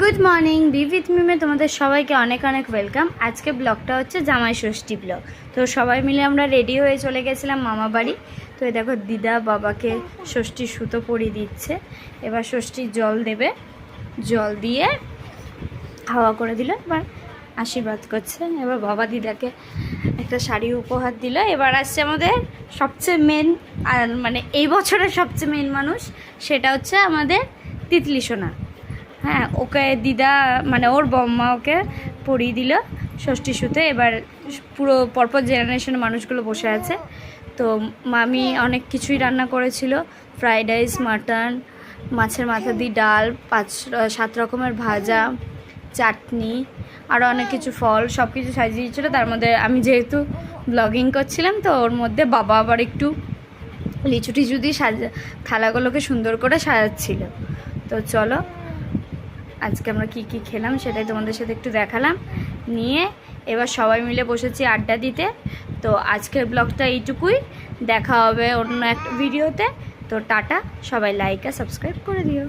Good morning B with মিমে তোমাদের সবাইকে অনেক অনেক ওয়েলকাম। আজকে ব্লগটা হচ্ছে জামাই ষষ্ঠী ব্লগ। তো সবাই মিলে আমরা রেডি হয়ে চলে গেছিলাম মামা বাড়ি। তো এই দেখো দিদা বাবাকে ষষ্ঠীর সুতো পরিয়ে দিচ্ছে। এবার ষষ্ঠীর জল দেবে, জল দিয়ে হাওয়া করে দিল, এবার আশীর্বাদ করছে। এবার বাবা দিদাকে একটা শাড়ি উপহার দিল। এবার আসছে আমাদের সবচেয়ে মেন, আর মানে এই বছরের সবচেয়ে মেন মানুষ, সেটা হচ্ছে আমাদের তিতলি সোনা। হ্যাঁ, ওকে দিদা মানে ওর বম্মা ওকে পরিয়ে দিল ষষ্ঠী সুতে। এবার পুরো পরপর জেনারেশনের মানুষগুলো বসে আছে। তো মামি অনেক কিছুই রান্না করেছিল, ফ্রাইড রাইস, মাটন, মাছের মাথা দিয়ে ডাল, 5-7 রকমের ভাজা, চাটনি, আরও অনেক কিছু ফল, সব কিছু সাজিয়েছিল। তার মধ্যে আমি যেহেতু ব্লগিং করছিলাম, তো ওর মধ্যে বাবা আবার একটু লিচু টিচু দিয়ে থালাগুলোকে সুন্দর করে সাজাচ্ছিল। তো চলো আজকে আমরা কি কি খেলাম সেটাই তোমাদের সাথে একটু দেখালাম। নিয়ে এবার সবাই মিলে বসেছি আড্ডা দিতে। তো আজকের ব্লগটা এইটুকুই, দেখা হবে অন্য একটা ভিডিওতে। তো টাটা, সবাই লাইক আর সাবস্ক্রাইব করে দিও।